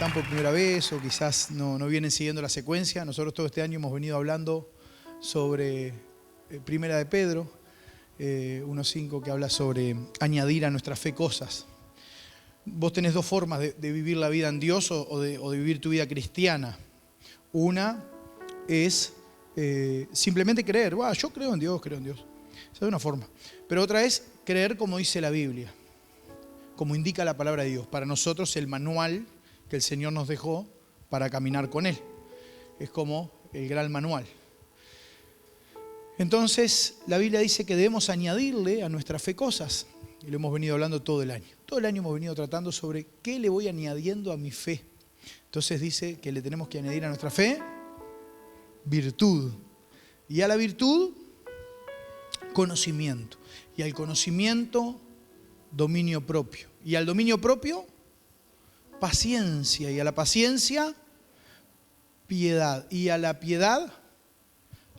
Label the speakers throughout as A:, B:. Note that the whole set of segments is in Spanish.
A: están por primera vez o quizás no vienen siguiendo la secuencia, nosotros todo este año hemos venido hablando sobre Primera de Pedro, 1:5, que habla sobre añadir a nuestra fe cosas. Vos tenés dos formas de vivir la vida en Dios o de vivir tu vida cristiana. Una es simplemente creer. Yo creo en Dios, creo en Dios. Esa es una forma. Pero otra es creer como dice la Biblia, como indica la palabra de Dios. Para nosotros el manual que el Señor nos dejó para caminar con Él. Es como el gran manual. Entonces la Biblia dice que debemos añadirle a nuestra fe cosas. Y lo hemos venido hablando todo el año. Todo el año hemos venido tratando sobre qué le voy añadiendo a mi fe. Entonces dice que le tenemos que añadir a nuestra fe virtud. Y a la virtud, conocimiento. Y al conocimiento, dominio propio. Y al dominio propio, paciencia. Y a la paciencia, piedad. Y a la piedad,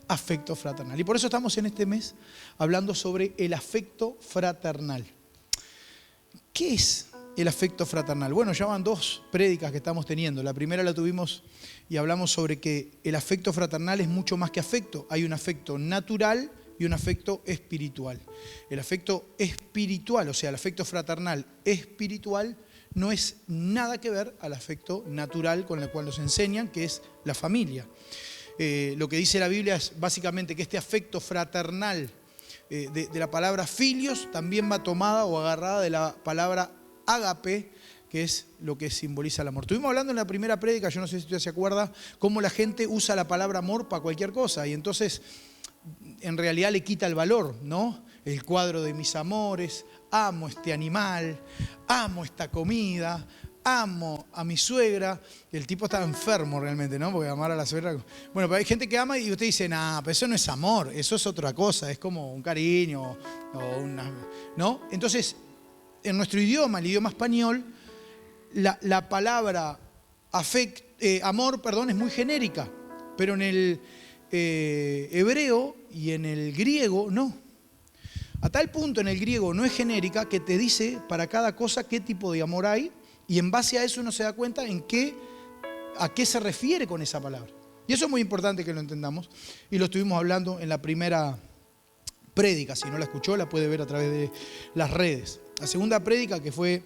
A: afecto fraternal. Y por eso estamos en este mes hablando sobre el afecto fraternal. ¿Qué es el afecto fraternal? Bueno, ya van 2 prédicas que estamos teniendo. La primera la tuvimos y hablamos sobre que el afecto fraternal es mucho más que afecto. Hay un afecto natural y un afecto espiritual. El afecto espiritual, o sea, el afecto fraternal espiritual, no es nada que ver al afecto natural con el cual nos enseñan, que es la familia. Lo que dice la Biblia es básicamente que este afecto fraternal de la palabra filios también va tomada o agarrada de la palabra ágape, que es lo que simboliza el amor. Estuvimos hablando en la primera prédica, yo no sé si usted se acuerda, cómo la gente usa la palabra amor para cualquier cosa y entonces en realidad le quita el valor, ¿no? El cuadro de mis amores, amo este animal, amo esta comida, amo a mi suegra. El tipo estaba enfermo realmente, ¿no? Porque amar a la suegra... Bueno, pero hay gente que ama y usted dice, nah, pero eso no es amor, eso es otra cosa, es como un cariño o una... ¿no? Entonces, en nuestro idioma, el idioma español, la palabra amor, es muy genérica, pero en el hebreo y en el griego no. A tal punto en el griego no es genérica que te dice para cada cosa qué tipo de amor hay. Y en base a eso uno se da cuenta a qué se refiere con esa palabra. Y eso es muy importante que lo entendamos. Y lo estuvimos hablando en la primera prédica. Si no la escuchó, la puede ver a través de las redes. La segunda prédica, que fue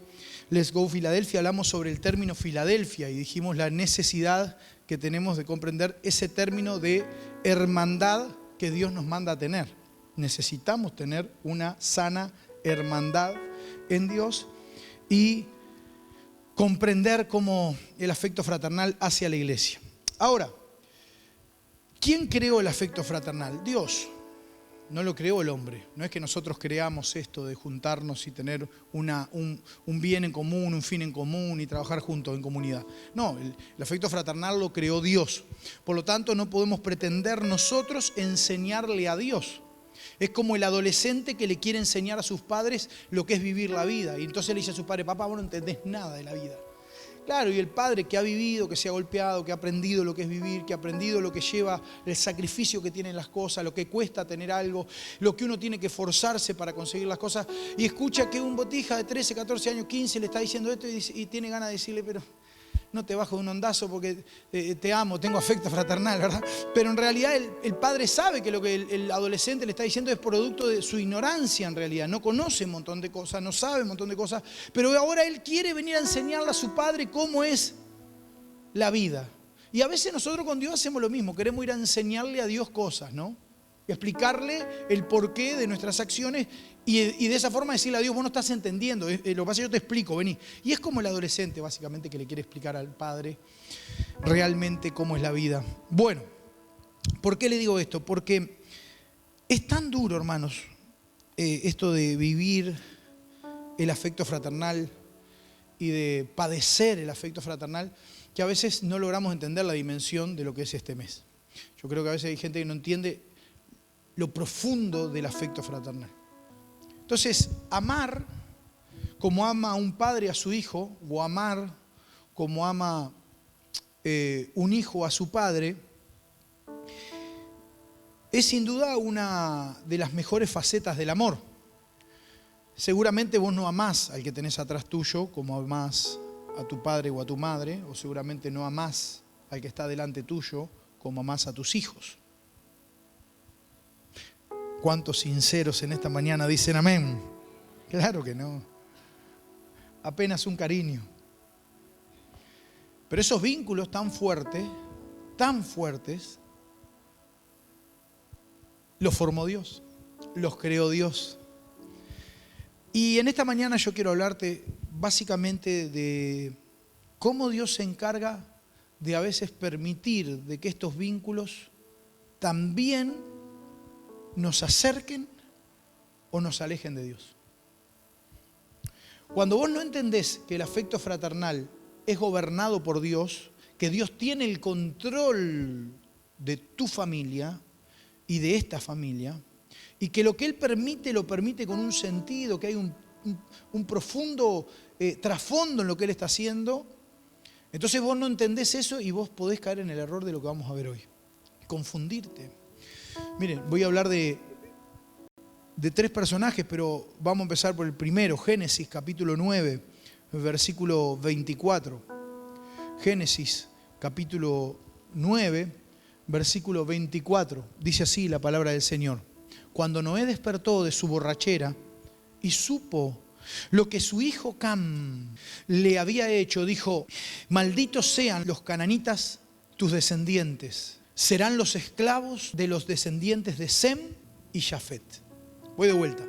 A: Let's Go Filadelfia, hablamos sobre el término Filadelfia y dijimos la necesidad que tenemos de comprender ese término de hermandad que Dios nos manda a tener. Necesitamos tener una sana hermandad en Dios y comprender cómo el afecto fraternal hacia la iglesia. Ahora, ¿quién creó el afecto fraternal? Dios. No lo creó el hombre. No es que nosotros creamos esto de juntarnos y tener un bien en común, un fin en común y trabajar juntos en comunidad. No, el afecto fraternal lo creó Dios. Por lo tanto, no podemos pretender nosotros enseñarle a Dios. Es como el adolescente que le quiere enseñar a sus padres lo que es vivir la vida. Y entonces le dice a sus padres, papá, vos no entendés nada de la vida. Claro, y el padre que ha vivido, que se ha golpeado, que ha aprendido lo que es vivir, que ha aprendido lo que lleva el sacrificio que tienen las cosas, lo que cuesta tener algo, lo que uno tiene que forzarse para conseguir las cosas, y escucha que un botija de 13, 14 años, 15 le está diciendo esto y tiene ganas de decirle, pero no te bajo de un ondazo porque te amo, tengo afecto fraternal, ¿verdad? Pero en realidad el padre sabe que lo que el adolescente le está diciendo es producto de su ignorancia en realidad. No conoce un montón de cosas, no sabe un montón de cosas, pero ahora él quiere venir a enseñarle a su padre cómo es la vida. Y a veces nosotros con Dios hacemos lo mismo, queremos ir a enseñarle a Dios cosas, ¿no? Y explicarle el porqué de nuestras acciones y de esa forma decirle a Dios, vos no estás entendiendo, lo que pasa es que yo te explico, vení. Y es como el adolescente básicamente que le quiere explicar al padre realmente cómo es la vida. Bueno, ¿por qué le digo esto? Porque es tan duro, hermanos, esto de vivir el afecto fraternal y de padecer el afecto fraternal, que a veces no logramos entender la dimensión de lo que es este mes. Yo creo que a veces hay gente que no entiende lo profundo del afecto fraternal. Entonces, amar como ama un padre a su hijo, o amar como ama un hijo a su padre, es sin duda una de las mejores facetas del amor. Seguramente vos no amás al que tenés atrás tuyo como amás a tu padre o a tu madre, o seguramente no amás al que está delante tuyo como amás a tus hijos. ¿Cuántos sinceros en esta mañana dicen amén? Claro que no. Apenas un cariño. Pero esos vínculos tan fuertes, los formó Dios, los creó Dios. Y en esta mañana yo quiero hablarte básicamente de cómo Dios se encarga de a veces permitir de que estos vínculos también nos acerquen o nos alejen de Dios. Cuando vos no entendés que el afecto fraternal es gobernado por Dios, que Dios tiene el control de tu familia y de esta familia, y que lo que Él permite, lo permite con un sentido, que hay un profundo trasfondo en lo que Él está haciendo, entonces vos no entendés eso y vos podés caer en el error de lo que vamos a ver hoy. Confundirte. Miren, voy a hablar de 3 personajes, pero vamos a empezar por el primero, Génesis capítulo 9, versículo 24. Génesis capítulo 9, versículo 24. Dice así la palabra del Señor. Cuando Noé despertó de su borrachera y supo lo que su hijo Cam le había hecho, dijo: malditos sean los cananitas, tus descendientes. Serán los esclavos de los descendientes de Sem y Jafet. Voy de vuelta.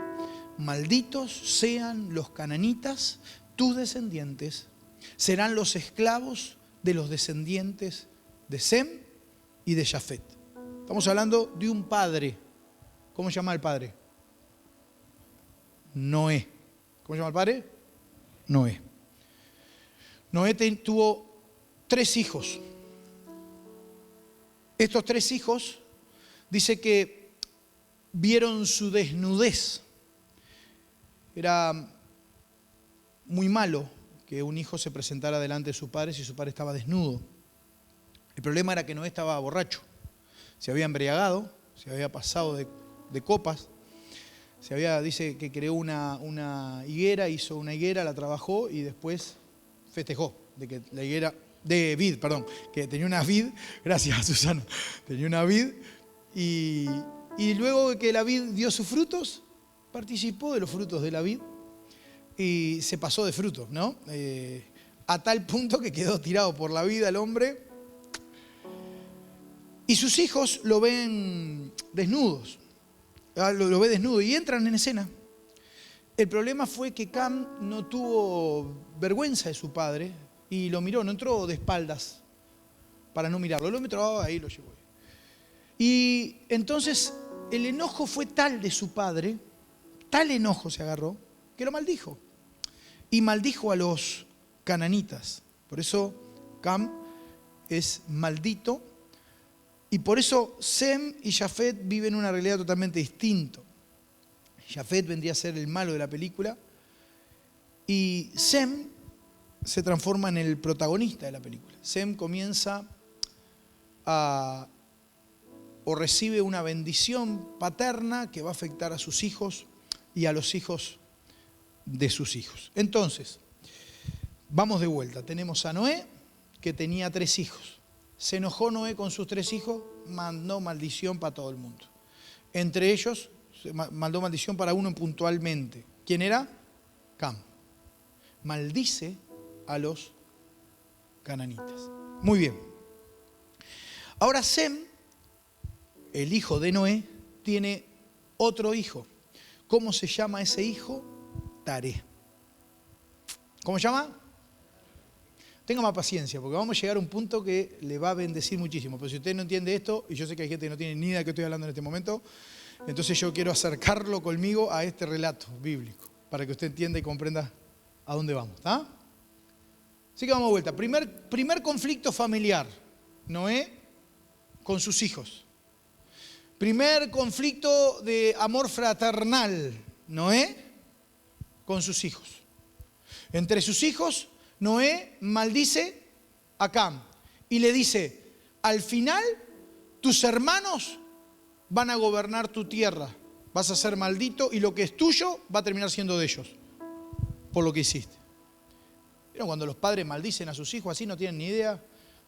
A: Malditos sean los cananitas, tus descendientes. Serán los esclavos de los descendientes de Sem y de Jafet. Estamos hablando de un padre. ¿Cómo se llama el padre? Noé. ¿Cómo se llama el padre? Noé. Noé tuvo 3 hijos. Estos 3 hijos, dice que vieron su desnudez. Era muy malo que un hijo se presentara delante de su padre si su padre estaba desnudo. El problema era que Noé estaba borracho. Se había embriagado, se había pasado de copas. Dice que creó una higuera, hizo una higuera, la trabajó y después festejó de que la higuera... de vid, perdón, que tenía una vid, gracias Susana, tenía una vid y luego de que la vid dio sus frutos, participó de los frutos de la vid y se pasó de frutos, ¿no? A tal punto que quedó tirado por la vida el hombre y sus hijos lo ven desnudos, lo ve desnudo y entran en escena. El problema fue que Cam no tuvo vergüenza de su padre y lo miró, no entró de espaldas para no mirarlo, lo metió ahí, lo llevó. Y entonces el enojo fue tal de su padre, tal enojo se agarró, que lo maldijo. Y maldijo a los cananitas. Por eso Cam es maldito. Y por eso Sem y Jafet viven una realidad totalmente distinta. Jafet vendría a ser el malo de la película. Y Sem se transforma en el protagonista de la película. Sem comienza o recibe una bendición paterna que va a afectar a sus hijos y a los hijos de sus hijos. Entonces, vamos de vuelta. Tenemos a Noé, que tenía 3 hijos. Se enojó Noé con sus 3 hijos, mandó maldición para todo el mundo. Entre ellos, mandó maldición para uno puntualmente. ¿Quién era? Cam. Maldice a los cananitas. Muy bien. Ahora Sem, el hijo de Noé, tiene otro hijo. ¿Cómo se llama ese hijo? Taré. ¿Cómo se llama? Tenga más paciencia, porque vamos a llegar a un punto que le va a bendecir muchísimo. Pero si usted no entiende esto, y yo sé que hay gente que no tiene ni idea de qué estoy hablando en este momento, entonces yo quiero acercarlo conmigo a este relato bíblico, para que usted entienda y comprenda a dónde vamos. ¿Está? Así que vamos de vuelta. Primer conflicto familiar. Noé con sus hijos. Primer conflicto de amor fraternal. Noé con sus hijos. Entre sus hijos, Noé maldice a Cam y le dice: al final tus hermanos van a gobernar tu tierra, vas a ser maldito y lo que es tuyo va a terminar siendo de ellos por lo que hiciste. ¿Vieron cuando los padres maldicen a sus hijos así, no tienen ni idea?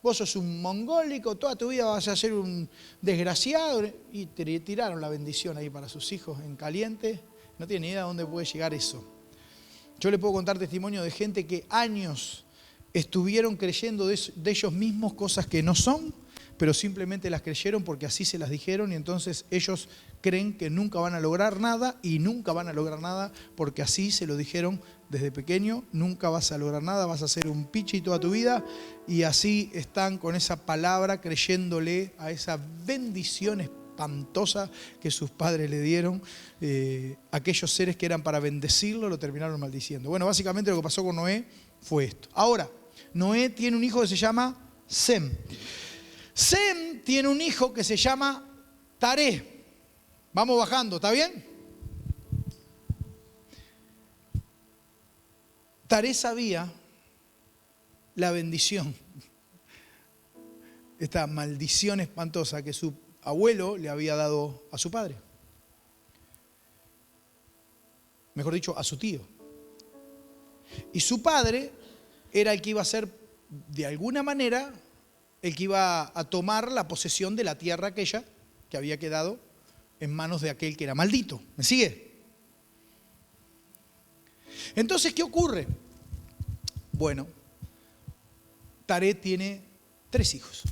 A: Vos sos un mongólico, toda tu vida vas a ser un desgraciado. Y tiraron la bendición ahí para sus hijos en caliente. No tienen ni idea de dónde puede llegar eso. Yo le puedo contar testimonio de gente que años estuvieron creyendo de ellos mismos cosas que no son, pero simplemente las creyeron porque así se las dijeron y entonces ellos creen que nunca van a lograr nada y nunca van a lograr nada porque así se lo dijeron desde pequeño. Nunca vas a lograr nada, vas a ser un pichi toda tu vida y así están con esa palabra creyéndole a esa bendición espantosa que sus padres le dieron. Aquellos seres que eran para bendecirlo lo terminaron maldiciendo. Bueno, básicamente lo que pasó con Noé fue esto. Ahora, Noé tiene un hijo que se llama Sem. Sem tiene un hijo que se llama Taré. Vamos bajando, ¿está bien? Taré sabía la bendición, esta maldición espantosa que su abuelo le había dado a su padre. Mejor dicho, a su tío. Y su padre era el que iba a ser, de alguna manera, el que iba a tomar la posesión de la tierra aquella que había quedado en manos de aquel que era maldito. ¿Me sigue? Entonces, ¿qué ocurre? Bueno, Taré tiene 3 hijos.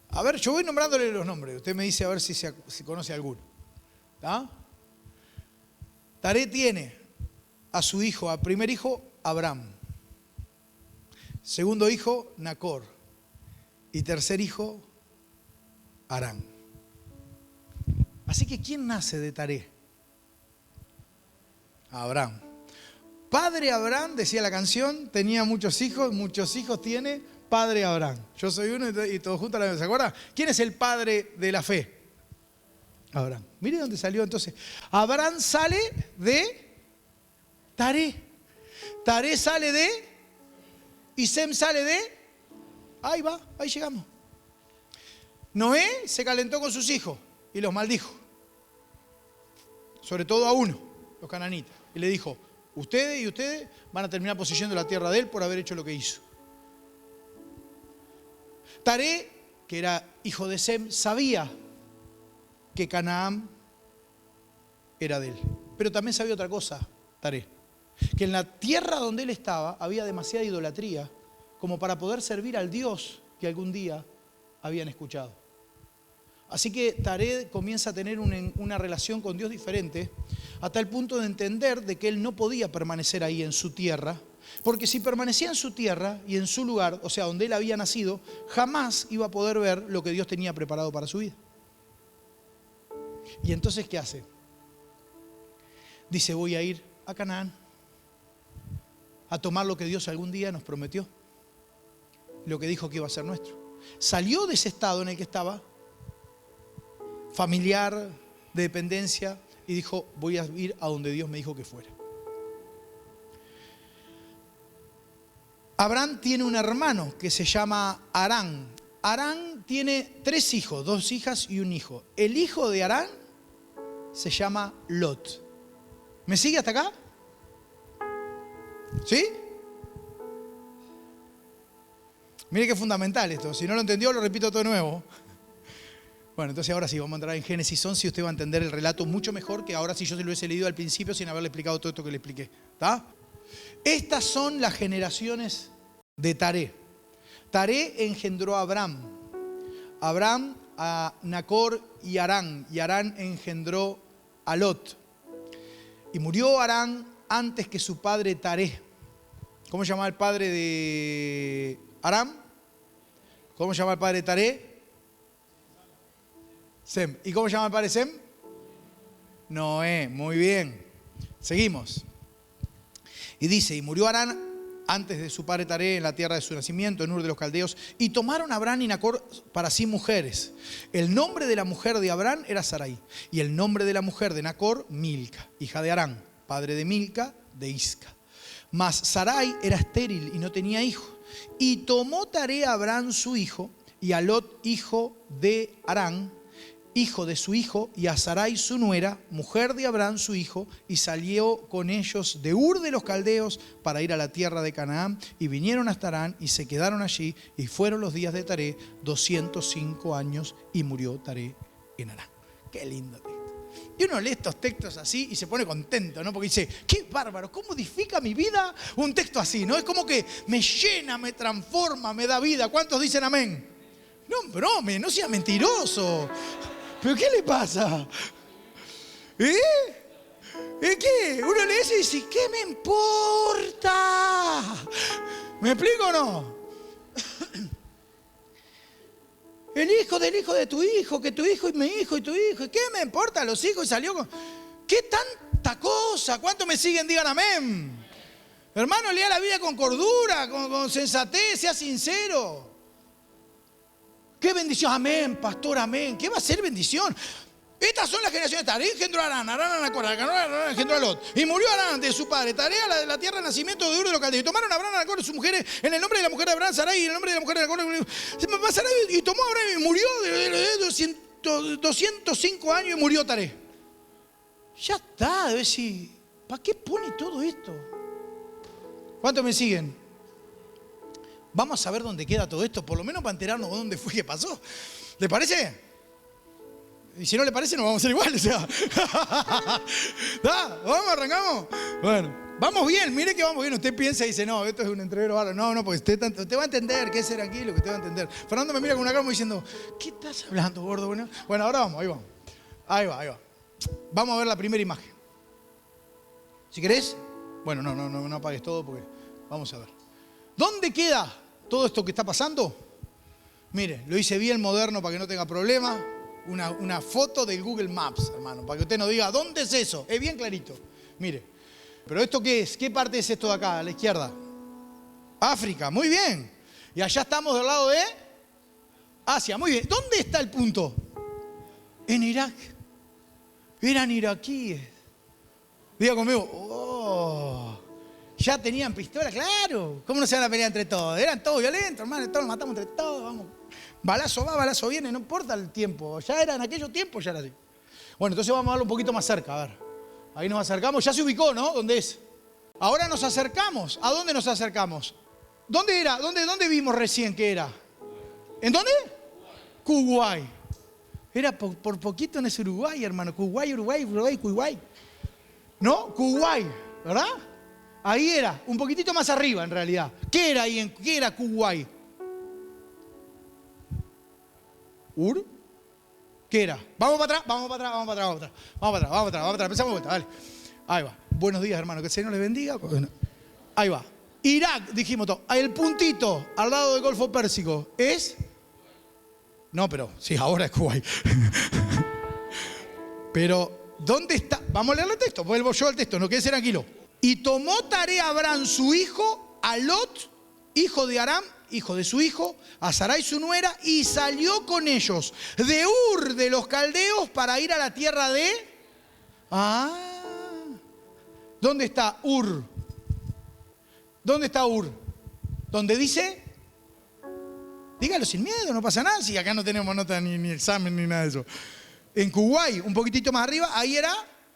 A: A ver, yo voy nombrándole los nombres. Usted me dice a ver si conoce alguno. ¿Ah? Taré tiene a su hijo, a primer hijo, Abraham. Segundo hijo, Nacor. Y tercer hijo, Harán. Así que, ¿quién nace de Taré? Abraham. Padre Abraham, decía la canción, tenía muchos hijos tiene padre Abraham. Yo soy uno y todos juntos, ¿se acuerdan? ¿Quién es el padre de la fe? Abraham. Mire dónde salió entonces. Abraham sale de Taré. Taré sale de... Y Sem sale de... Ahí va, ahí llegamos. Noé se calentó con sus hijos y los maldijo. Sobre todo a uno, los cananitas. Y le dijo, ustedes y ustedes van a terminar poseyendo la tierra de él por haber hecho lo que hizo. Taré, que era hijo de Sem, sabía que Canaán era de él. Pero también sabía otra cosa, Taré. Que en la tierra donde él estaba había demasiada idolatría como para poder servir al Dios que algún día habían escuchado. Así que Taré comienza a tener una relación con Dios diferente a tal punto de entender de que él no podía permanecer ahí en su tierra, porque si permanecía en su tierra y en su lugar, o sea, donde él había nacido, jamás iba a poder ver lo que Dios tenía preparado para su vida. Y entonces, ¿qué hace? Dice, voy a ir a Canaán a tomar lo que Dios algún día nos prometió, lo que dijo que iba a ser nuestro. Salió de ese estado en el que estaba, familiar, de dependencia, y dijo, voy a ir a donde Dios me dijo que fuera. Abraham tiene un hermano que se llama Harán. Harán tiene 3 hijos, 2 hijas y un hijo. El hijo de Harán se llama Lot. ¿Me sigue hasta acá? ¿Sí? Mire qué fundamental esto. Si no lo entendió, lo repito todo de nuevo. Bueno, entonces ahora sí, vamos a entrar en Génesis 11 y usted va a entender el relato mucho mejor que ahora si yo se lo hubiese leído al principio sin haberle explicado todo esto que le expliqué. ¿Está? Estas son las generaciones de Taré. Taré engendró a Abraham. Abraham a Nacor y Harán. Y Harán engendró a Lot. Y murió Harán antes que su padre Taré. ¿Cómo se llamaba el padre de Harán? ¿Cómo se llama el padre de Taré? Sem. ¿Y cómo se llama el padre de Sem? Noé. Muy bien. Seguimos. Y dice, y murió Harán antes de su padre Taré en la tierra de su nacimiento, en Ur de los Caldeos, y tomaron a Abraham y Nacor para sí mujeres. El nombre de la mujer de Abraham era Sarai, y el nombre de la mujer de Nacor, Milca, hija de Harán, padre de Milca, de Isca. Mas Sarai era estéril y no tenía hijo. Y tomó Taré a Abraham su hijo, y a Lot, hijo de Harán, hijo de su hijo, y a Sarai su nuera, mujer de Abraham su hijo, y salió con ellos de Ur de los Caldeos para ir a la tierra de Canaán, y vinieron hasta Harán y se quedaron allí, y fueron los días de Taré 205 años, y murió Taré en Harán. Qué lindo texto. Y uno lee estos textos así y se pone contento, ¿no? Porque dice, qué bárbaro, ¿cómo edifica mi vida un texto así? ¿No? Es como que me llena, me transforma, me da vida. ¿Cuántos dicen amén? No, brome, no sea mentiroso. ¿Pero qué le pasa? ¿Qué? Uno lee eso y dice, ¿qué me importa? ¿Me explico o no? El hijo del hijo de tu hijo, que tu hijo y mi hijo y tu hijo. ¿Y qué me importa los hijos? Y salió con... ¿Qué tanta cosa? ¿Cuántos me siguen? Digan amén. Hermano, lea la Biblia con cordura, con sensatez, sea sincero. ¡Qué bendición! Amén, pastor, amén. ¿Qué va a ser bendición? Estas son las generaciones de Taré, engendró a Harán, Harán a Corá, Harán engendró a Lot. Y murió Harán de su padre, Taré a la tierra de nacimiento de Ur de los Caldeos. Y tomaron a Abraham, a Nacor, sus mujeres, en el nombre de la mujer de Abraham, Sarai, y en el nombre de la mujer de Nacor, Sarai, y tomó a Abraham y murió de 205 años y murió Taré. Ya está, debe decir, ¿para qué pone todo esto? ¿Cuántos me siguen? Vamos a ver dónde queda todo esto, por lo menos para enterarnos dónde fue que pasó. ¿Le parece? Y si no le parece, no vamos a ser iguales. O sea. ¿Vamos? ¿Arrancamos? Bueno, vamos bien, mire que vamos bien. Usted piensa y dice, no, esto es un entrevero bárbaro. No, porque usted va a entender qué es ser aquí, lo que usted va a entender. Fernando me mira con una cara como diciendo, ¿qué estás hablando, gordo? Bueno, ahora vamos, ahí vamos. Ahí va. Vamos a ver la primera imagen. Si querés, bueno, no apagues todo porque vamos a ver. ¿Dónde queda todo esto que está pasando? Mire, lo hice bien moderno para que no tenga problema. Una foto del Google Maps, hermano, para que usted no diga, ¿dónde es eso? Es bien clarito. Mire, ¿pero esto qué es? ¿Qué parte es esto de acá, a la izquierda? África, muy bien. Y allá estamos del lado de Asia, muy bien. ¿Dónde está el punto? En Irak. Eran iraquíes. Diga conmigo, oh, ya tenían pistola, claro. ¿Cómo no se van a pelear entre todos? Eran todos violentos, hermano, todos matamos entre todos, vamos. Balazo va, balazo viene, no importa el tiempo. Ya era en aquellos tiempos, ya era así. Bueno, entonces vamos a darlo un poquito más cerca, a ver. Ahí nos acercamos, ya se ubicó, ¿no? ¿Dónde es? Ahora nos acercamos. ¿A dónde nos acercamos? ¿Dónde era? ¿Dónde vimos recién que era? ¿En dónde? Kuwait. Era por poquito en ese Uruguay, hermano. Kuwait. ¿No? Kuwait, ¿verdad? Ahí era, un poquitito más arriba en realidad. ¿Qué era ahí? ¿Qué era Kuwait? ¿Ur? ¿Qué era? Vamos para atrás. Empezamos vuelta, dale. Ahí va. Buenos días, hermano. Que el Señor les bendiga. Ahí va. Irak, dijimos todo. El puntito al lado del Golfo Pérsico es... No, pero sí, ahora es Kuwait. Pero, ¿dónde está? Vamos a leer el texto. Vuelvo yo al texto, no quede tranquilo. Y tomó Taré a Abraham su hijo, a Lot, hijo de Aram, hijo de su hijo, a Sarai su nuera, y salió con ellos de Ur de los Caldeos para ir a la tierra de... ¿Dónde está Ur? ¿Dónde está Ur? ¿Dónde dice? Dígalo sin miedo, no pasa nada, si acá no tenemos nota ni examen ni nada de eso. En Kuwait, un poquitito más arriba, ahí era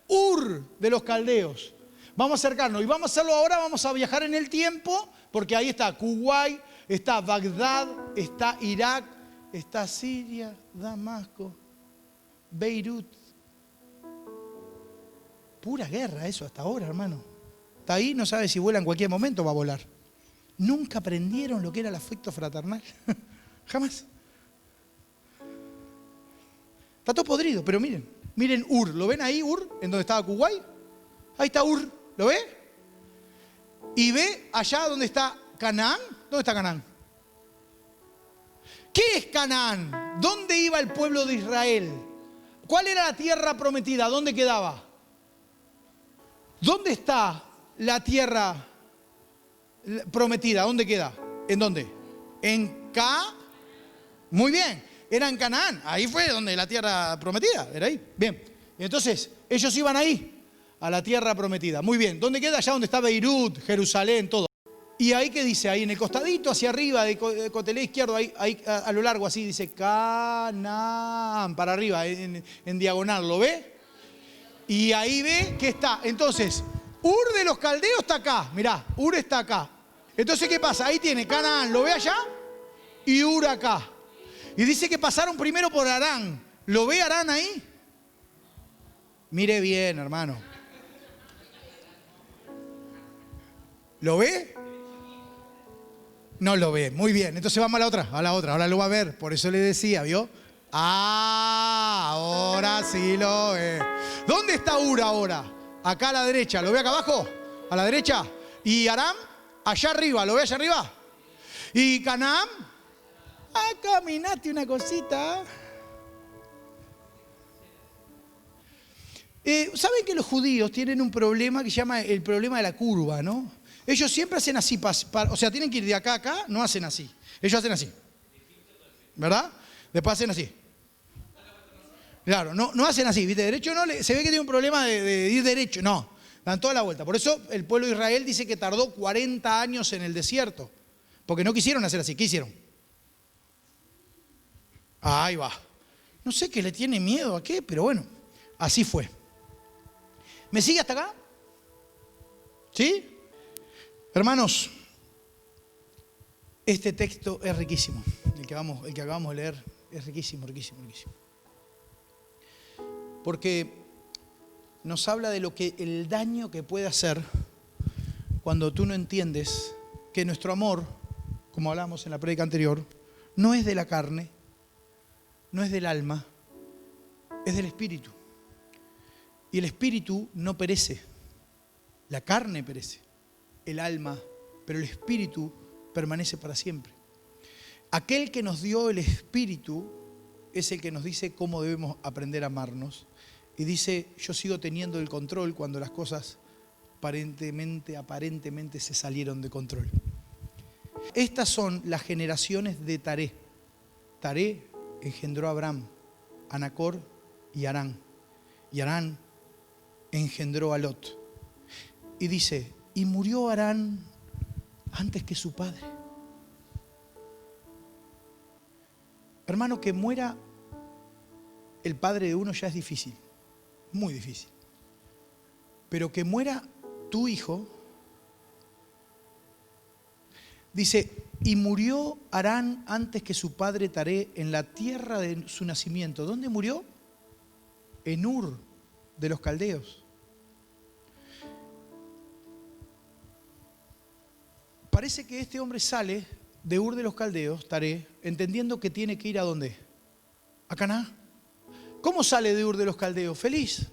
A: Ur de los Caldeos. Vamos a acercarnos y vamos a hacerlo ahora, vamos a viajar en el tiempo, porque ahí está Kuwait, está Bagdad, está Irak, está Siria, Damasco, Beirut. Pura guerra eso hasta ahora, hermano. Está ahí, no sabe si vuela en cualquier momento, va a volar. Nunca aprendieron lo que era el afecto fraternal. Jamás. Está todo podrido, pero miren Ur. ¿Lo ven ahí, Ur? En donde estaba Kuwait. Ahí está Ur. ¿Lo ve? Y ve allá donde está Canaán. ¿Dónde está Canaán? ¿Qué es Canaán? ¿Dónde iba el pueblo de Israel? ¿Cuál era la tierra prometida? ¿Dónde quedaba? ¿Dónde está la tierra prometida? ¿Dónde queda? ¿En dónde? En Muy bien. Era en Canaán. Ahí fue donde la tierra prometida. Era ahí. Bien. Entonces, ellos iban ahí, a la tierra prometida. Muy bien. ¿Dónde queda? Allá donde está Beirut, Jerusalén, todo. Y ahí, ¿qué dice? Ahí en el costadito, hacia arriba, de cotelé izquierdo, ahí a lo largo, así dice Canaán, para arriba, en diagonal, ¿lo ve? Y ahí ve que está. Entonces, Ur de los Caldeos está acá, mirá, Ur está acá. Entonces, ¿qué pasa? Ahí tiene Canaán, ¿lo ve allá? Y Ur acá. Y dice que pasaron primero por Harán. ¿Lo ve Harán ahí? Mire bien, hermano. ¿Lo ve? No lo ve. Muy bien. Entonces vamos a la otra. Ahora lo va a ver. Por eso le decía, ¿vio? Ah, ahora sí lo ve. ¿Dónde está Ur ahora? Acá a la derecha. ¿Lo ve acá abajo? A la derecha. ¿Y Aram? Allá arriba. ¿Lo ve allá arriba? ¿Y Canaán? Ah, caminaste una cosita. ¿Saben que los judíos tienen un problema que se llama el problema de la curva, ¿no? Ellos siempre hacen así, o sea, tienen que ir de acá a acá, no hacen así. Ellos hacen así. ¿Verdad? Después hacen así. Claro, no hacen así, ¿viste? Derecho no, se ve que tiene un problema de ir derecho. No, dan toda la vuelta. Por eso el pueblo de Israel dice que tardó 40 años en el desierto. Porque no quisieron hacer así. ¿Qué hicieron? Ahí va. No sé qué le tiene miedo a qué, pero bueno, así fue. ¿Me sigue hasta acá? ¿Sí? Hermanos, este texto es riquísimo. El que acabamos de leer es riquísimo, riquísimo, riquísimo. Porque nos habla de el daño que puede hacer cuando tú no entiendes que nuestro amor, como hablamos en la prédica anterior, no es de la carne, no es del alma, es del espíritu. Y el espíritu no perece, la carne perece. El alma, pero el espíritu permanece para siempre. Aquel que nos dio el espíritu es el que nos dice cómo debemos aprender a amarnos. Y dice, yo sigo teniendo el control cuando las cosas aparentemente se salieron de control. Estas son las generaciones de Taré. Taré engendró a Abraham, a Nacor y Harán. Y Harán engendró a Lot. Y dice, y murió Harán antes que su padre. Hermano, que muera el padre de uno ya es difícil, muy difícil. Pero que muera tu hijo, dice, y murió Harán antes que su padre Taré en la tierra de su nacimiento. ¿Dónde murió? En Ur de los Caldeos. Parece que este hombre sale de Ur de los Caldeos, Taré, entendiendo que tiene que ir ¿a dónde? A Canaán. ¿Cómo sale de Ur de los Caldeos? Feliz.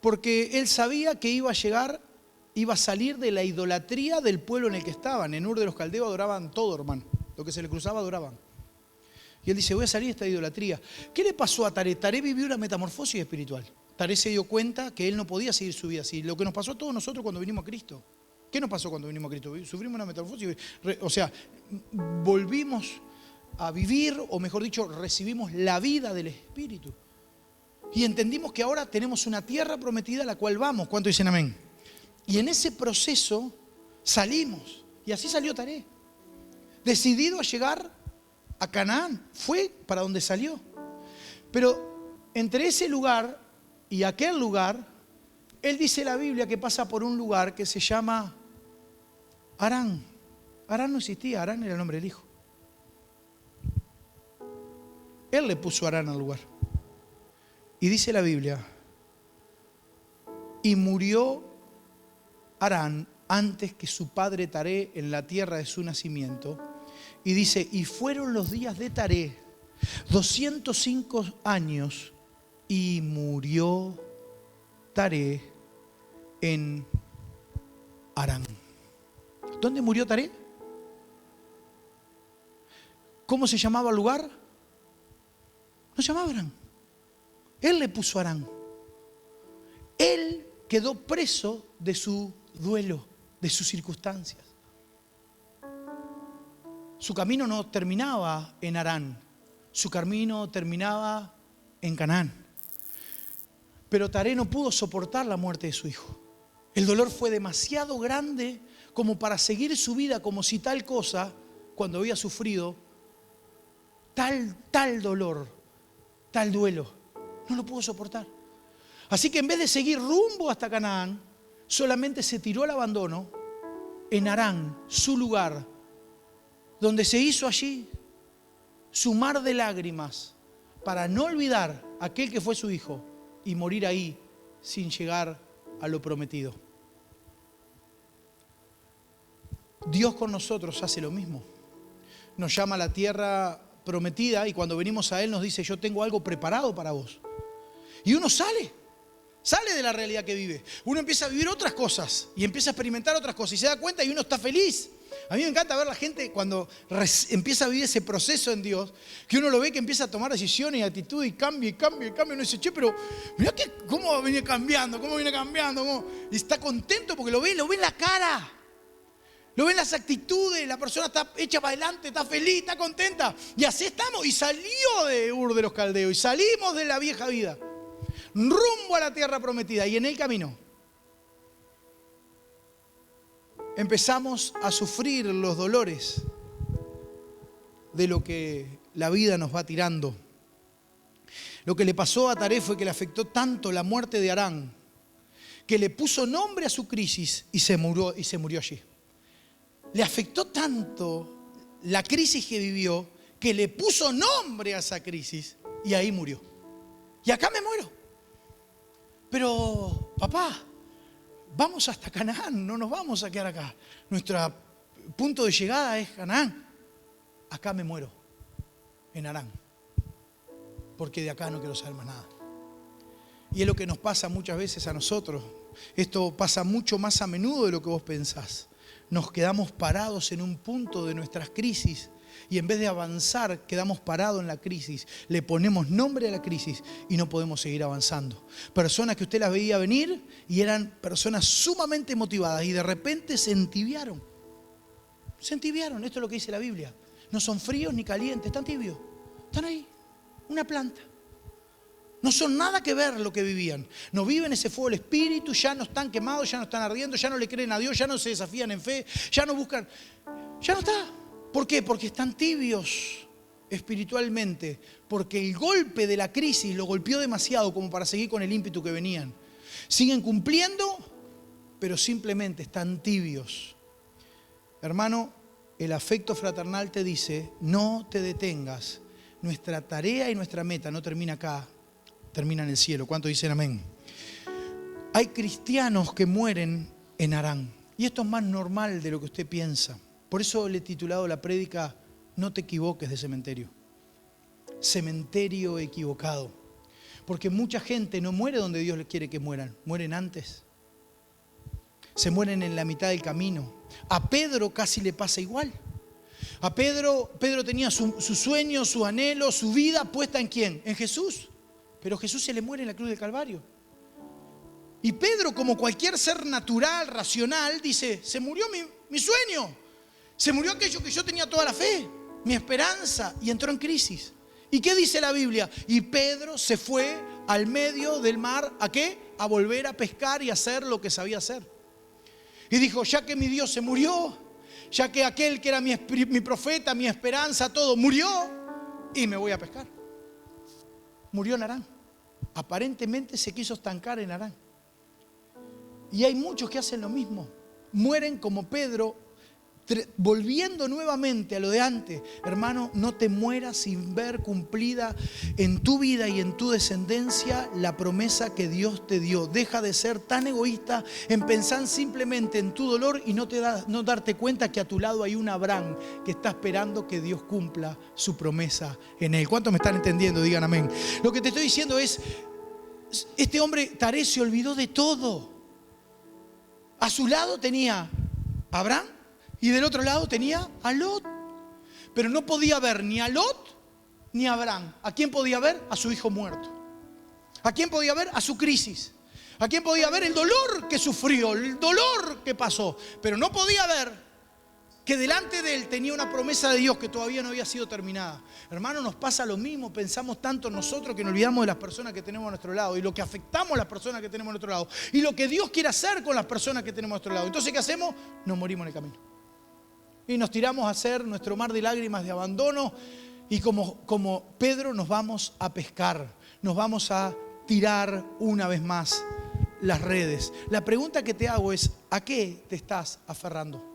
A: Porque él sabía que iba a salir de la idolatría del pueblo en el que estaban. En Ur de los Caldeos adoraban todo, hermano. Lo que se le cruzaba adoraban. Y él dice, voy a salir de esta idolatría. ¿Qué le pasó a Taré? Taré vivió una metamorfosis espiritual. Taré se dio cuenta que él no podía seguir su vida así. Lo que nos pasó a todos nosotros cuando vinimos a Cristo. ¿Qué nos pasó cuando vinimos a Cristo? Sufrimos una metamorfosis, o sea, volvimos a vivir, o mejor dicho, recibimos la vida del Espíritu. Y entendimos que ahora tenemos una tierra prometida a la cual vamos. ¿Cuántos dicen amén? Y en ese proceso salimos. Y así salió Taré. Decidido a llegar a Canaán. Fue para donde salió. Pero entre ese lugar y aquel lugar, él dice la Biblia que pasa por un lugar que se llama Harán. Harán no existía, Harán era el nombre del hijo. Él le puso Harán al lugar. Y dice la Biblia, y murió Harán antes que su padre Taré en la tierra de su nacimiento. Y dice, y fueron los días de Taré 205 años y murió Taré en Harán. ¿Dónde murió Taré? ¿Cómo se llamaba el lugar? No se llamaba Harán. Él le puso Harán. Él quedó preso de su duelo, de sus circunstancias. Su camino no terminaba en Harán. Su camino terminaba en Canaán. Pero Taré no pudo soportar la muerte de su hijo. El dolor fue demasiado grande como para seguir su vida como si tal cosa, cuando había sufrido tal dolor, tal duelo, no lo pudo soportar. Así que en vez de seguir rumbo hasta Canaán, solamente se tiró al abandono en Harán, su lugar, donde se hizo allí su mar de lágrimas para no olvidar a aquel que fue su hijo y morir ahí sin llegar a lo prometido. Dios con nosotros hace lo mismo. Nos llama a la tierra prometida y cuando venimos a Él nos dice: yo tengo algo preparado para vos. Y uno sale de la realidad que vive. Uno empieza a vivir otras cosas y empieza a experimentar otras cosas y se da cuenta y uno está feliz. A mí me encanta ver la gente cuando empieza a vivir ese proceso en Dios, que uno lo ve que empieza a tomar decisiones y actitudes y cambia. Y uno dice: che, pero mirá cómo viene cambiando, y está contento porque lo ve en la cara. Lo ven las actitudes, la persona está hecha para adelante, está feliz, está contenta. Y así estamos. Y salió de Ur de los Caldeos y salimos de la vieja vida, rumbo a la tierra prometida. Y en el camino empezamos a sufrir los dolores de lo que la vida nos va tirando. Lo que le pasó a Taré fue que le afectó tanto la muerte de Harán, que le puso nombre a su crisis y se murió allí. Le afectó tanto la crisis que vivió que le puso nombre a esa crisis y ahí murió. Y acá me muero. Pero, papá, vamos hasta Canaán, no nos vamos a quedar acá. Nuestro punto de llegada es Canaán. Acá me muero, en Harán, porque de acá no quiero saber más nada. Y es lo que nos pasa muchas veces a nosotros. Esto pasa mucho más a menudo de lo que vos pensás. Nos quedamos parados en un punto de nuestras crisis y en vez de avanzar quedamos parados en la crisis. Le ponemos nombre a la crisis y no podemos seguir avanzando. Personas que usted las veía venir y eran personas sumamente motivadas y de repente se entibiaron. Se entibiaron, esto es lo que dice la Biblia. No son fríos ni calientes, están tibios. Están ahí, una planta. No son nada que ver lo que vivían. No viven ese fuego del Espíritu, ya no están quemados, ya no están ardiendo, ya no le creen a Dios, ya no se desafían en fe, ya no buscan. Ya no está. ¿Por qué? Porque están tibios espiritualmente. Porque el golpe de la crisis lo golpeó demasiado como para seguir con el ímpetu que venían. Siguen cumpliendo, pero simplemente están tibios. Hermano, el afecto fraternal te dice: no te detengas. Nuestra tarea y nuestra meta no termina acá. Termina en el cielo. ¿Cuántos dicen amén? Hay cristianos que mueren en Harán. Y esto es más normal de lo que usted piensa. Por eso le he titulado la prédica: no te equivoques de cementerio. Cementerio equivocado. Porque mucha gente no muere donde Dios les quiere que mueran. Mueren antes. Se mueren en la mitad del camino. A Pedro casi le pasa igual. A Pedro tenía su sueño, su anhelo, su vida puesta ¿en quién? En Jesús. Pero Jesús se le muere en la cruz del Calvario. Y Pedro, como cualquier ser natural, racional, dice: se murió mi sueño. Se murió aquello que yo tenía toda la fe, mi esperanza, y entró en crisis. ¿Y qué dice la Biblia? Y Pedro se fue al medio del mar, ¿a qué? A volver a pescar y hacer lo que sabía hacer. Y dijo: ya que mi Dios se murió, ya que aquel que era mi profeta, mi esperanza, todo, murió, y me voy a pescar. Murió en Harán. Aparentemente se quiso estancar en Harán. Y hay muchos que hacen lo mismo. Mueren como Pedro, volviendo nuevamente a lo de antes. Hermano, no te mueras sin ver cumplida en tu vida y en tu descendencia la promesa que Dios te dio. Deja de ser tan egoísta en pensar simplemente en tu dolor y no darte cuenta que a tu lado hay un Abraham que está esperando que Dios cumpla su promesa en él. ¿Cuántos me están entendiendo? Digan amén. Lo que te estoy diciendo es: este hombre Taré se olvidó de todo. A su lado tenía a Abraham y del otro lado tenía a Lot. Pero no podía ver ni a Lot ni a Abraham. ¿A quién podía ver? A su hijo muerto. ¿A quién podía ver? A su crisis. ¿A quién podía ver? El dolor que sufrió, el dolor que pasó. Pero no podía ver que delante de él tenía una promesa de Dios que todavía no había sido terminada. Hermano, nos pasa lo mismo, pensamos tanto en nosotros que nos olvidamos de las personas que tenemos a nuestro lado y lo que afectamos a las personas que tenemos a nuestro lado y lo que Dios quiere hacer con las personas que tenemos a nuestro lado. Entonces, ¿qué hacemos? Nos morimos en el camino. Y nos tiramos a hacer nuestro mar de lágrimas de abandono y como Pedro nos vamos a pescar, nos vamos a tirar una vez más las redes. La pregunta que te hago es, ¿a qué te estás aferrando?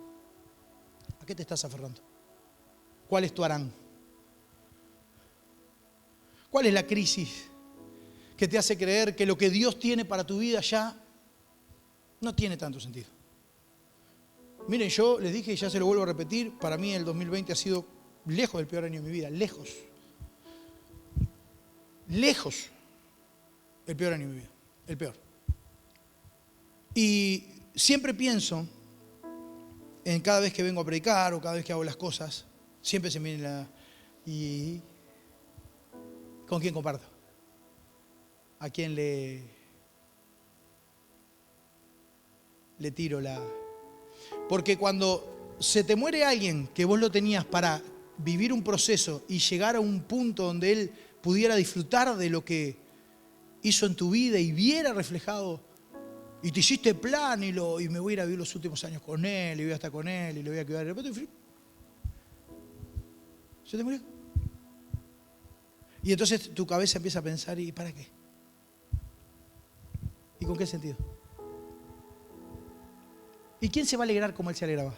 A: ¿A qué te estás aferrando? ¿Cuál es tu harán? ¿Cuál es la crisis que te hace creer que lo que Dios tiene para tu vida ya no tiene tanto sentido? Miren, yo les dije y ya se lo vuelvo a repetir, para mí el 2020 ha sido lejos del peor año de mi vida, lejos. Lejos del peor año de mi vida, el peor. Y siempre pienso, en cada vez que vengo a predicar o cada vez que hago las cosas, siempre se me viene ¿y con quién comparto? ¿A quién le tiro la...? Porque cuando se te muere alguien que vos lo tenías para vivir un proceso y llegar a un punto donde él pudiera disfrutar de lo que hizo en tu vida y viera reflejado, y te hiciste plan y me voy a ir a vivir los últimos años con él, y voy a estar con él, y lo voy a cuidar. De repente, ¿se te murió? Y entonces tu cabeza empieza a pensar, ¿y para qué? ¿Y con qué sentido? ¿Y quién se va a alegrar como él se alegraba?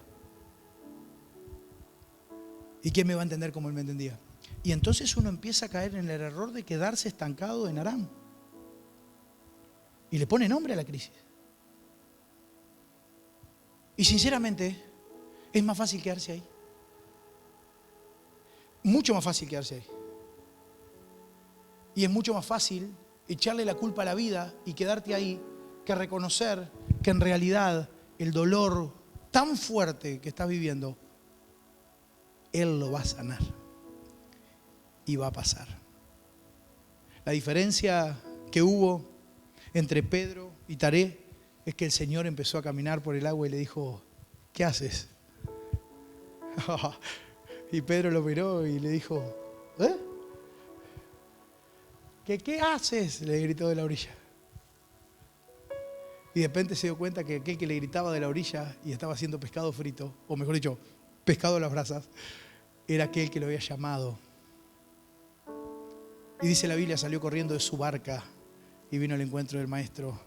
A: ¿Y quién me va a entender como él me entendía? Y entonces uno empieza a caer en el error de quedarse estancado en Aram. Y le pone nombre a la crisis. Y sinceramente, es más fácil quedarse ahí. Mucho más fácil quedarse ahí. Y es mucho más fácil echarle la culpa a la vida y quedarte ahí que reconocer que en realidad el dolor tan fuerte que estás viviendo, Él lo va a sanar y va a pasar. La diferencia que hubo entre Pedro y Taré es que el Señor empezó a caminar por el agua y le dijo, ¿qué haces? Y Pedro lo miró y le dijo, ¿eh? ¿Qué haces? Le gritó de la orilla. Y de repente se dio cuenta que aquel que le gritaba de la orilla y estaba haciendo pescado frito, o mejor dicho, pescado a las brasas, era aquel que lo había llamado. Y dice la Biblia, salió corriendo de su barca y vino al encuentro del maestro,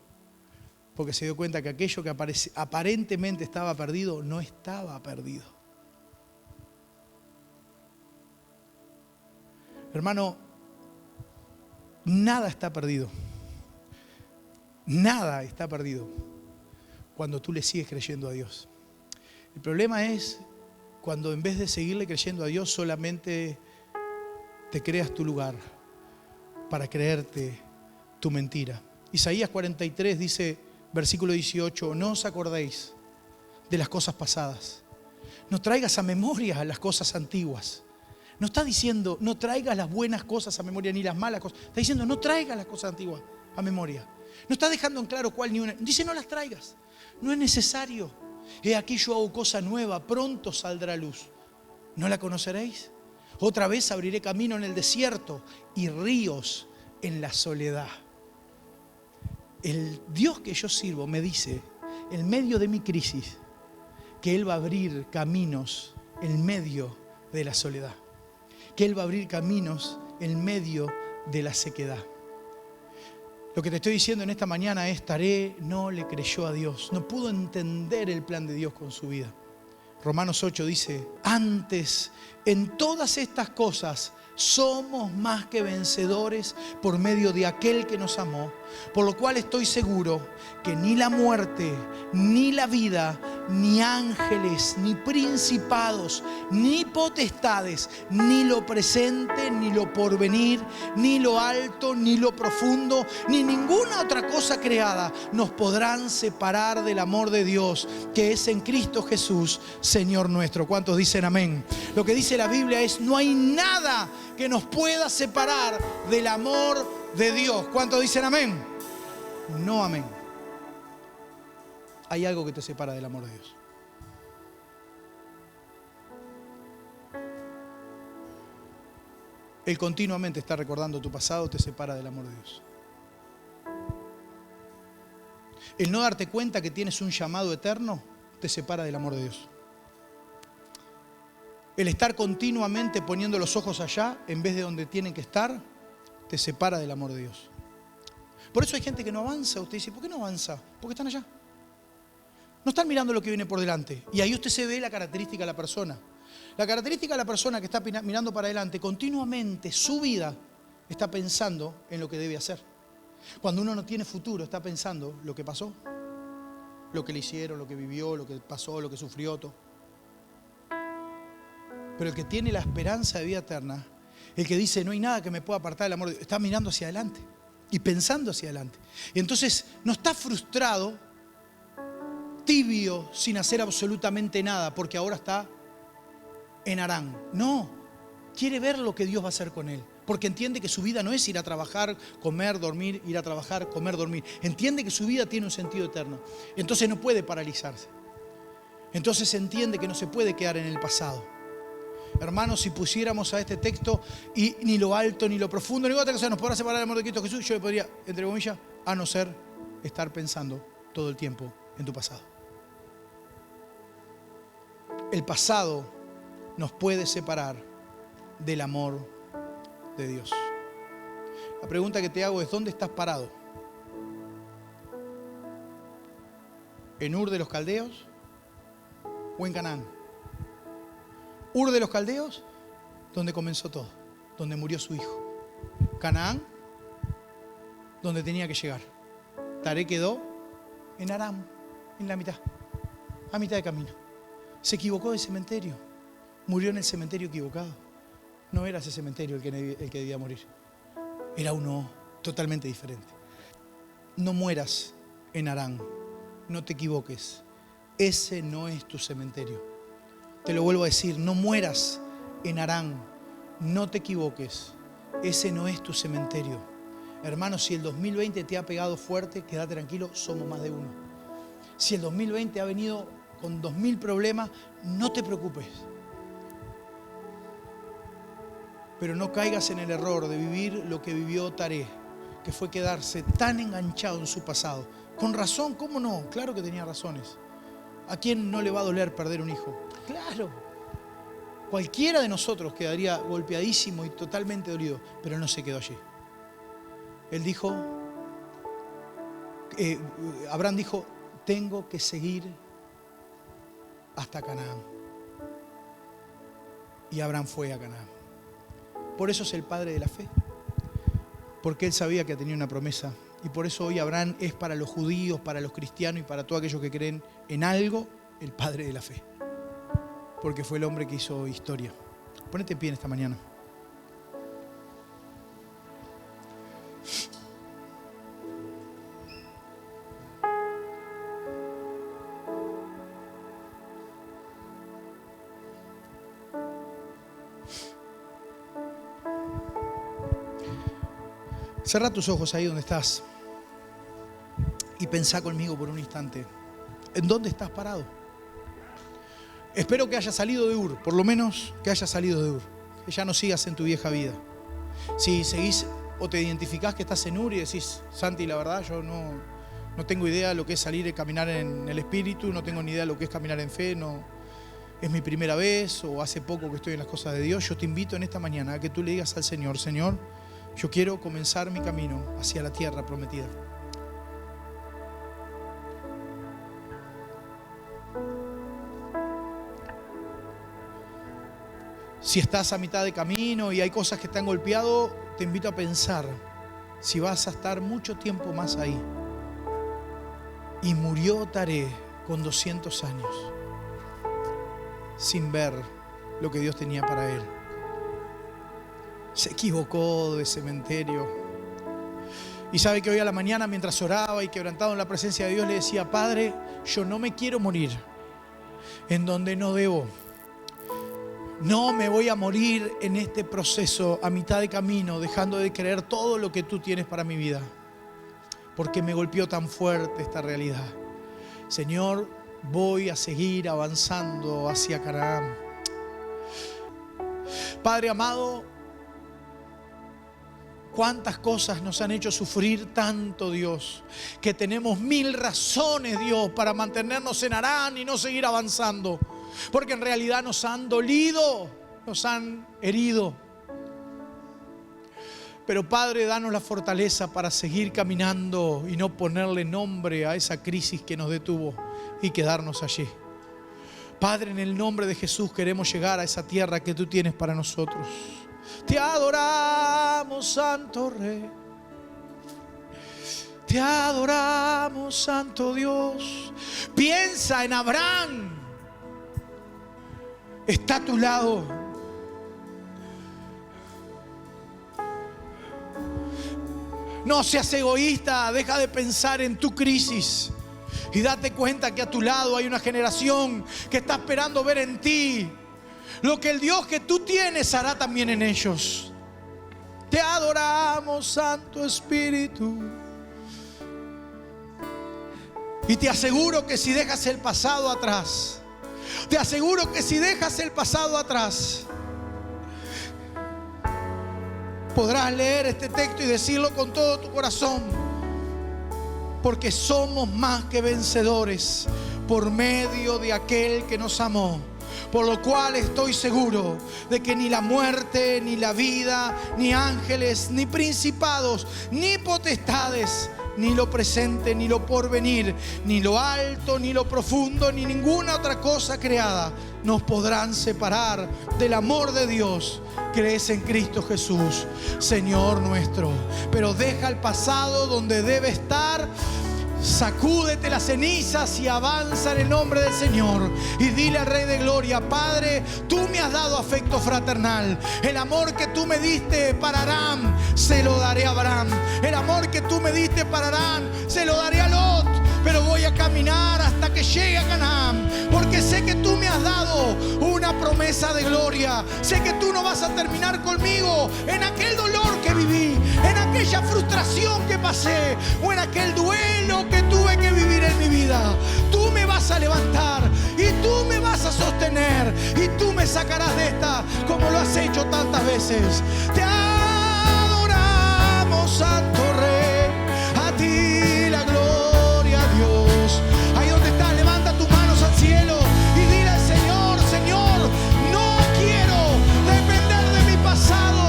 A: porque se dio cuenta que aquello que aparentemente estaba perdido, no estaba perdido. Hermano, nada está perdido. Nada está perdido cuando tú le sigues creyendo a Dios. El problema es cuando en vez de seguirle creyendo a Dios solamente te creas tu lugar para creerte tu mentira. Isaías 43 dice, versículo 18, no os acordéis de las cosas pasadas. No traigas a memoria las cosas antiguas. No está diciendo no traigas las buenas cosas a memoria ni las malas cosas. Está diciendo no traigas las cosas antiguas a memoria. No está dejando en claro cuál ni una. Dice no las traigas. No es necesario. He aquí yo hago cosa nueva. Pronto saldrá luz. ¿No la conoceréis? Otra vez abriré camino en el desierto y ríos en la soledad. El Dios que yo sirvo me dice, en medio de mi crisis, que Él va a abrir caminos en medio de la soledad. Que Él va a abrir caminos en medio de la sequedad. Lo que te estoy diciendo en esta mañana es, Taré no le creyó a Dios. No pudo entender el plan de Dios con su vida. Romanos 8 dice, antes, en todas estas cosas, somos más que vencedores por medio de aquel que nos amó. Por lo cual estoy seguro que ni la muerte, ni la vida, ni ángeles, ni principados, ni potestades, ni lo presente, ni lo porvenir, ni lo alto, ni lo profundo, ni ninguna otra cosa creada nos podrán separar del amor de Dios que es en Cristo Jesús, Señor nuestro. ¿Cuántos dicen amén? Lo que dice la Biblia es, no hay nada que nos pueda separar del amor de Dios. ¿Cuántos dicen amén? No amén. Hay algo que te separa del amor de Dios. El continuamente estar recordando tu pasado te separa del amor de Dios. El no darte cuenta que tienes un llamado eterno te separa del amor de Dios. El estar continuamente poniendo los ojos allá en vez de donde tienen que estar te separa del amor de Dios. Por eso hay gente que no avanza. Usted dice, ¿por qué no avanza? Porque están allá. No están mirando lo que viene por delante. Y ahí usted se ve la característica de la persona. La característica de la persona que está mirando para adelante, continuamente su vida está pensando en lo que debe hacer. Cuando uno no tiene futuro, está pensando lo que pasó, lo que le hicieron, lo que vivió, lo que pasó, lo que sufrió, todo. Pero el que tiene la esperanza de vida eterna, el que dice no hay nada que me pueda apartar del amor de Dios, está mirando hacia adelante y pensando hacia adelante. Y entonces no está frustrado, tibio, sin hacer absolutamente nada, porque ahora está en Harán. No, quiere ver lo que Dios va a hacer con él, porque entiende que su vida no es ir a trabajar, comer, dormir, ir a trabajar, comer, dormir. Entiende que su vida tiene un sentido eterno. Entonces no puede paralizarse. Entonces entiende que no se puede quedar en el pasado. Hermanos, si pusiéramos a este texto y ni lo alto, ni lo profundo, ni otra cosa nos podrá separar del amor de Cristo Jesús, yo le podría, entre comillas, a no ser estar pensando todo el tiempo en tu pasado. El pasado nos puede separar del amor de Dios. La pregunta que te hago es, ¿dónde estás parado? ¿En Ur de los Caldeos o en Canaán? Ur de los Caldeos, donde comenzó todo, donde murió su hijo. Canaán, donde tenía que llegar. Taré quedó en Aram, en la mitad, a mitad de camino. Se equivocó de cementerio, murió en el cementerio equivocado. No era ese cementerio el que debía morir, era uno totalmente diferente. No mueras en Harán, no te equivoques, ese no es tu cementerio. Te lo vuelvo a decir, no mueras en Harán, no te equivoques, ese no es tu cementerio. Hermano, si el 2020 te ha pegado fuerte, quédate tranquilo, somos más de uno. Si el 2020 ha venido con 2000 problemas, no te preocupes. Pero no caigas en el error de vivir lo que vivió Taré, que fue quedarse tan enganchado en su pasado. Con razón, ¿cómo no? Claro que tenía razones. ¿A quién no le va a doler perder un hijo? Claro. Cualquiera de nosotros quedaría golpeadísimo y totalmente dolido, pero no se quedó allí. Él dijo, Abraham dijo, tengo que seguir hasta Canaán. Y Abraham fue a Canaán. Por eso es el padre de la fe. Porque él sabía que tenía una promesa. Y por eso hoy Abraham es para los judíos, para los cristianos y para todos aquellos que creen en algo, el padre de la fe. Porque fue el hombre que hizo historia. Ponete en pie en esta mañana. Cerrá tus ojos ahí donde estás y pensá conmigo por un instante. ¿En dónde estás parado? Espero que hayas salido de Ur, por lo menos que hayas salido de Ur, que ya no sigas en tu vieja vida. Si seguís o te identificás que estás en Ur y decís, Santi, la verdad yo no tengo idea de lo que es salir y caminar en el Espíritu, no tengo ni idea de lo que es caminar en fe, no, es mi primera vez o hace poco que estoy en las cosas de Dios, yo te invito en esta mañana a que tú le digas al Señor, Señor, yo quiero comenzar mi camino hacia la tierra prometida. Si estás a mitad de camino y hay cosas que te han golpeado, te invito a pensar si vas a estar mucho tiempo más ahí. Y murió Taré con 200 años sin ver lo que Dios tenía para él. Se equivocó de cementerio. Y sabe que hoy a la mañana, mientras oraba y quebrantado en la presencia de Dios, le decía, Padre, yo no me quiero morir en donde no debo. No me voy a morir en este proceso a mitad de camino, dejando de creer todo lo que tú tienes para mi vida. Porque me golpeó tan fuerte esta realidad. Señor, voy a seguir avanzando hacia Canaán. Padre amado, Cuántas cosas nos han hecho sufrir tanto, Dios, que tenemos 1000 razones, Dios, para mantenernos en Harán y no seguir avanzando. Porque en realidad nos han dolido, nos han herido. Pero Padre, danos la fortaleza para seguir caminando y no ponerle nombre a esa crisis que nos detuvo y quedarnos allí. Padre, en el nombre de Jesús queremos llegar a esa tierra que tú tienes para nosotros. Te adoramos, Santo Rey. Te adoramos, Santo Dios. Piensa en Abraham. Está a tu lado. No seas egoísta, deja de pensar en tu crisis y date cuenta que a tu lado hay una generación que está esperando ver en ti lo que el Dios que tú tienes hará también en ellos. Te adoramos, Santo Espíritu. Y te aseguro que si dejas el pasado atrás, te aseguro que si dejas el pasado atrás, podrás leer este texto y decirlo con todo tu corazón. Porque somos más que vencedores por medio de aquel que nos amó. Por lo cual estoy seguro de que ni la muerte, ni la vida, ni ángeles, ni principados, ni potestades, ni lo presente, ni lo porvenir, ni lo alto, ni lo profundo, ni ninguna otra cosa creada nos podrán separar del amor de Dios que es en Cristo Jesús, Señor nuestro. Pero deja el pasado donde debe estar. Sacúdete las cenizas y avanza en el nombre del Señor. Y dile al Rey de Gloria: Padre, tú me has dado afecto fraternal. El amor que tú me diste para Aram, se lo daré a Abraham. El amor que tú me diste para Aram, se lo daré a Lot. Pero voy a caminar hasta que llegue a Canaán, porque sé que tú me has dado una promesa de gloria. Sé que tú no vas a terminar conmigo en aquel dolor que viví, en aquella frustración que pasé, o en aquel duelo que tuve que vivir en mi vida. Tú me vas a levantar y tú me vas a sostener y tú me sacarás de esta, como lo has hecho tantas veces. Te adoramos, Santo Rey, a ti la gloria. Dios, ahí donde estás, levanta tus manos al cielo y dile al Señor: Señor, no quiero depender de mi pasado,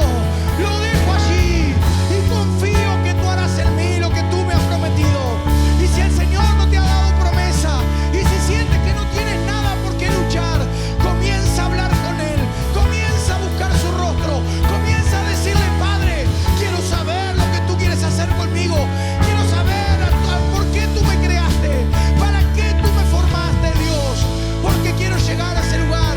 A: lo dejo allí y confío que tú harás en mí lo que tú me has prometido. Y si el Señor no te ha dado promesa, y si sientes que no tienes nada por qué luchar, comienza a hablar con Él, comienza a buscar su rostro, comienza a decirle: Padre, quiero saber lo que tú quieres hacer conmigo, quiero saber por qué tú me creaste, para qué tú me formaste, Dios, porque quiero llegar a ese lugar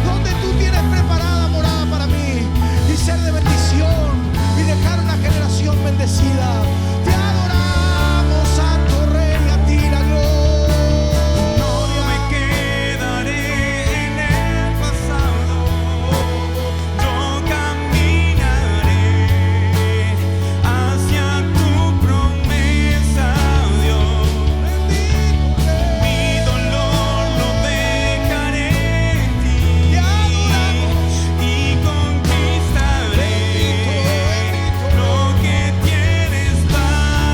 A: donde tú tienes preparada morada para mí y ser de bendición y dejar una generación bendecida. Te adoramos, Santo Rey, a ti la gloria.
B: No me quedaré en el pasado, yo caminaré hacia tu promesa, Dios. Mi dolor lo dejaré en ti y conquistaré lo que tienes para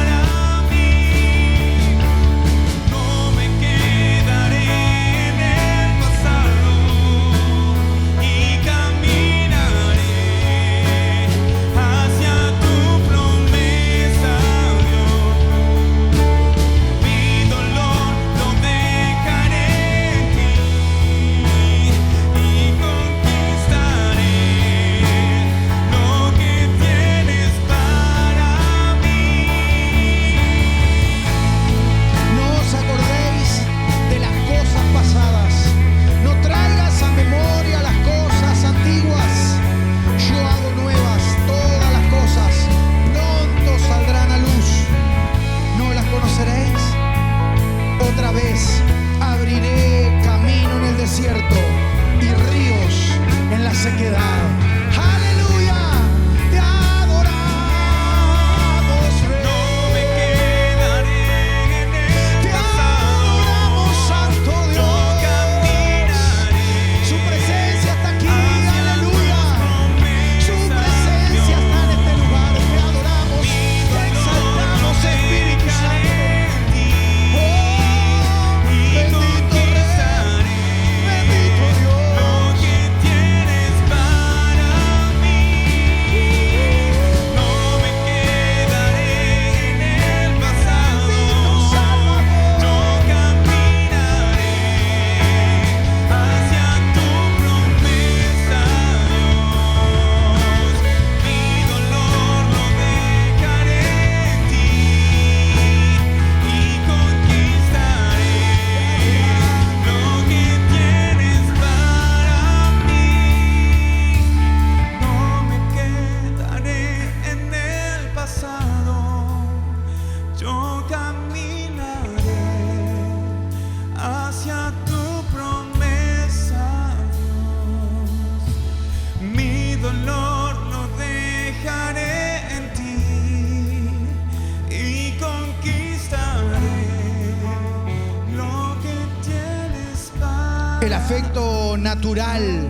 A: afecto natural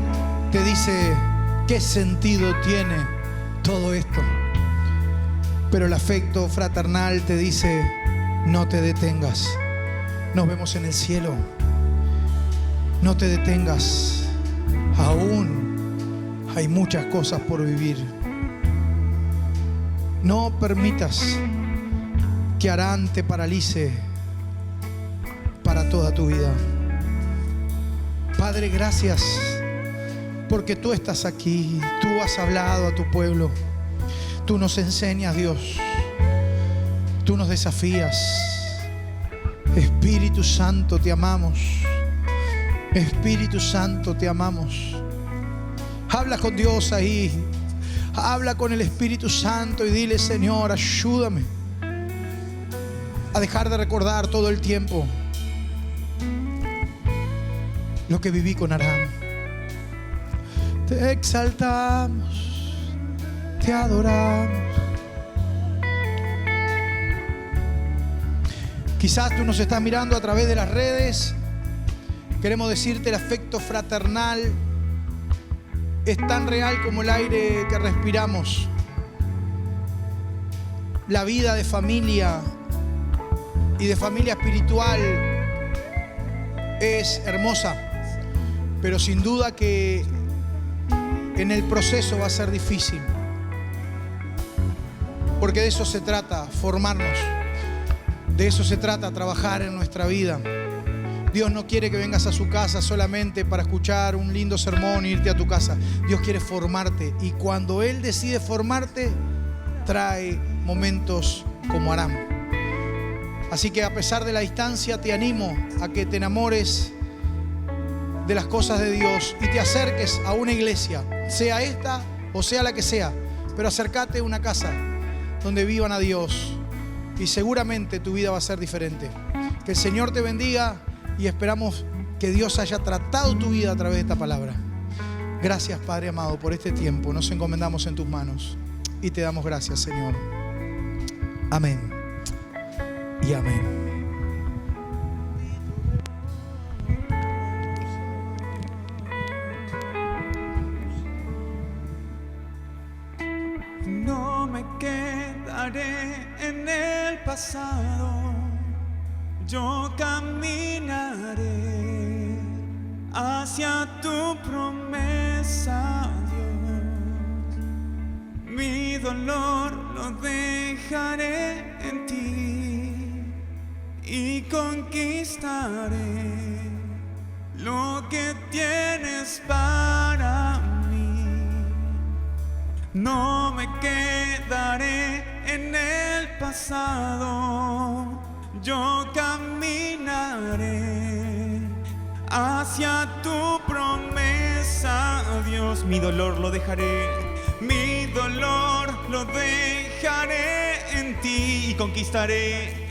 A: te dice, ¿qué sentido tiene todo esto? Pero el afecto fraternal te dice, no te detengas. Nos vemos en el cielo. No te detengas. Aún hay muchas cosas por vivir. No permitas que Harán te paralice para toda tu vida. Padre, gracias porque tú estás aquí. Tú has hablado a tu pueblo. Tú nos enseñas, Dios. Tú nos desafías. Espíritu Santo, te amamos. Espíritu Santo, te amamos. Habla con Dios ahí. Habla con el Espíritu Santo y dile, Señor, ayúdame a dejar de recordar todo el tiempo lo que viví con Harán. Te exaltamos, te adoramos. Quizás tú nos estás mirando a través de las redes. Queremos decirte, el afecto fraternal es tan real como el aire que respiramos. La vida de familia y de familia espiritual es hermosa, pero sin duda que en el proceso va a ser difícil, porque de eso se trata, formarnos. De eso se trata, trabajar en nuestra vida. Dios no quiere que vengas a su casa solamente para escuchar un lindo sermón e irte a tu casa. Dios quiere formarte, y cuando Él decide formarte, trae momentos como Harán. Así que a pesar de la distancia, te animo a que te enamores de las cosas de Dios y te acerques a una iglesia, sea esta o sea la que sea, pero acércate a una casa donde vivan a Dios y seguramente tu vida va a ser diferente. Que el Señor te bendiga y esperamos que Dios haya tratado tu vida a través de esta palabra. Gracias, Padre amado, por este tiempo. Nos encomendamos en tus manos y te damos gracias, Señor. Amén y amén.
B: No me quedaré en el pasado, yo caminaré hacia tu promesa, Dios. Mi dolor lo dejaré en ti y conquistaré lo que tienes para mí. No me quedaré en el pasado, yo caminaré hacia tu promesa, Dios. Mi dolor lo dejaré, mi dolor lo dejaré en ti y conquistaré